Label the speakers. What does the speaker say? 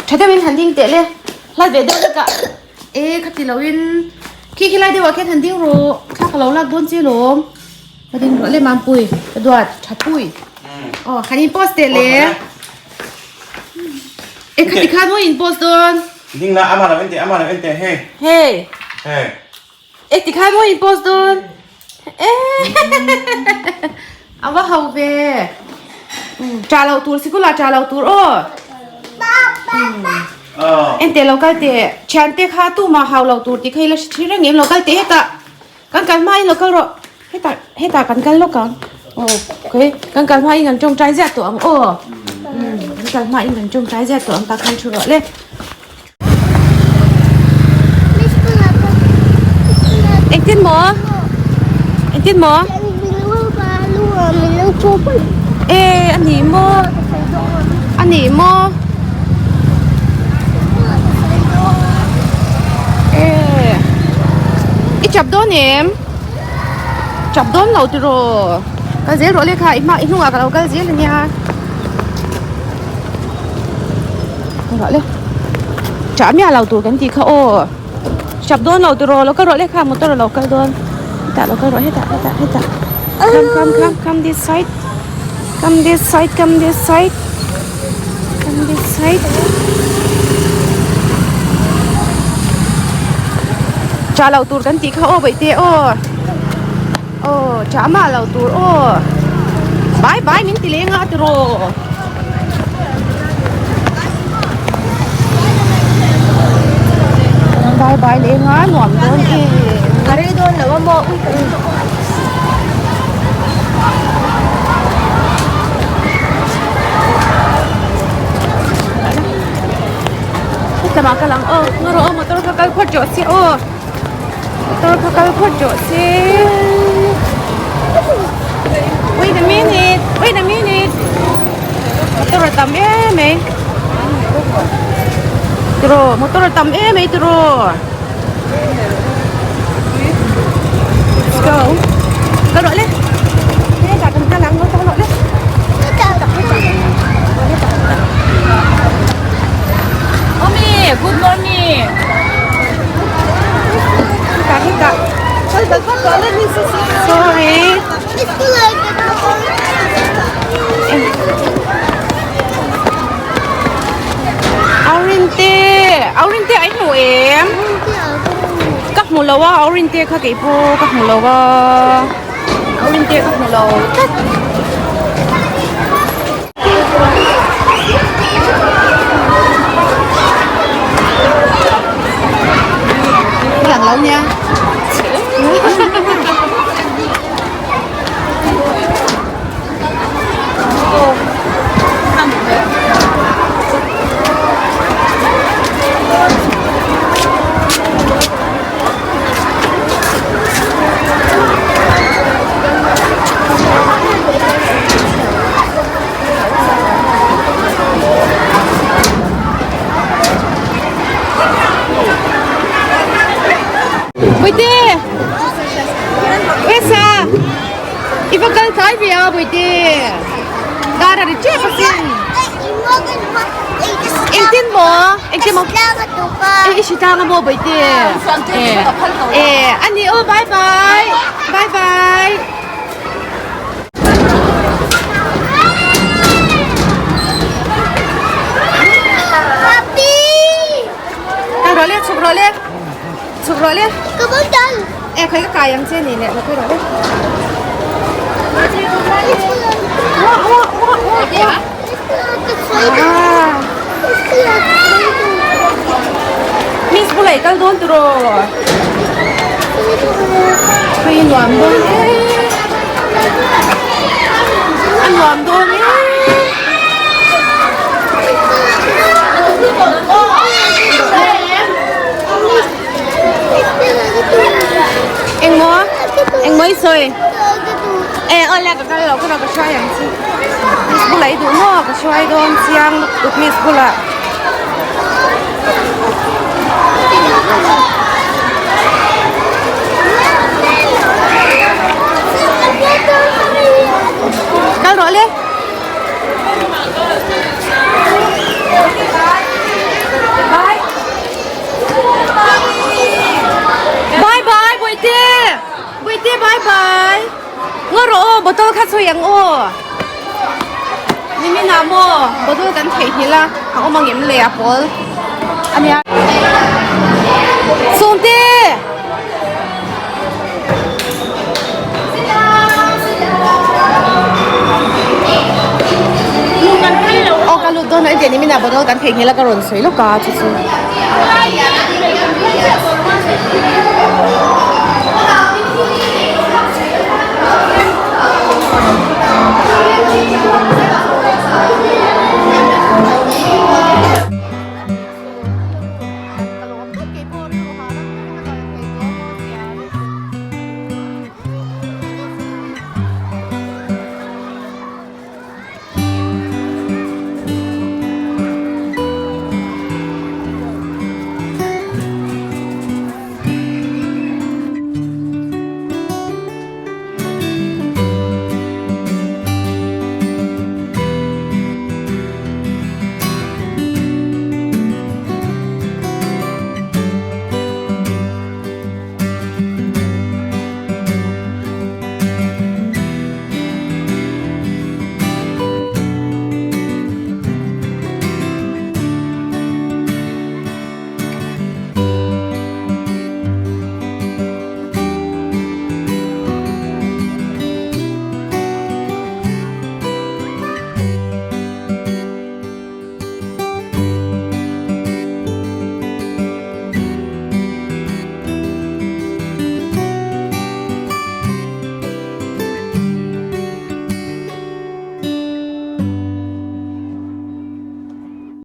Speaker 1: ใช้ได้เป็นทันดิ้งเตะเลยไล่เบดเลยกะขัดตีเราวินขี้ไล่ได้ว่าแค่ทันดิ้งรู้ถ้าเราลักโดนจีโร่ทันดิ้งรู้เลยมันปุยกระโดดชัดปุยอ๋อคันนี้โพสเตะเลยขัดตีขาดว่าอินโพสโดน
Speaker 2: ดิ้งนะอามาแล้วเอ็นเตเฮ้
Speaker 1: ตีขาดว่าอินโพสโดนเอาว่าเขาเวจ่าเราตัวสิกุลาจ่าเราตัวโอ้เอ็นเตเราก็เตะฉันเตะขาตู้มาเขาเราตัวที่เคยเราชื่อเรื่องเงี้ยเราก็เตะให้ตากันไม่เราก็รอให้ตากันเรากันโอเคกันไม่กันจงใจเสียตัวโอ้กันไม่กันจงใจเสียตัวตาคันชัวร์เลยเอ็งติดหมออันนี้โมจับโดนเนี่ยจับโดนเราตัวก็เสียรถเลยค่ะอีกมาอีกหนุ่มกับเราก็เสียเลยเนี่ยรถเลยจับเนี่ยเราตัวกันทีเขาโอ้จับโดนเราตัวแล้วก็รถเลยค่ะมอเตอร์เราก็โดนแต่เราก็รถให้แต่come this sideจ่าเราตูดกันตีเขาโอ้ไปเตะโอ้จ่ามาเราตูดโอ้บายมินตีเลี้ยงอ่ะตัวบายเลี้ยงอ่ะหน่วงโดนอะไรโดนหรือว่าโมแต่มากำลังงรอมาตัวพักกันพอจดสิตัวพักกันพอจดสิ wait a minute ตัวเราทำไหมตัวมาตัวเราทำไหมตัว let's go กระโดดเลยให้จับกันข้างหลังเรากระโดดเลยGood morning. Kita. Sorry. Aurinte ai hnu em. Các mù lâu Aurinte kha cái po các mù lâu Aurinte các mù lâu. Lâu nha. Buổi đi, gara đi chơi bác sĩ. Em tin bố, em tin bố. Em chỉ đang ngồi buổi đi. Anh đi ô bye bye. Papi. Chụp rồi lên. Cảm ơn anh. Em thấy cái cài em trên này nè, nó cái đó đấy. Miss boleh kalau don terus. Queen luam don. An luam don. Anh mới xơi. Ơi là cái đó cái xoayอย่างสิ Miss Bula itu no cái xoay don siang untuk Miss Bula. Kalau boleh. ช่วยยังโอ้นี่มีน้ำโม่บดูกันเทหิละเอามาเก็บเลยอ่ะพอลอันนี้ส่งดิโอ้กันลุดโดนไอ้เดี๋ยวนี้มีน้ำบดูกันเทหิละก็ร้อนสวยลูกกาจุ๊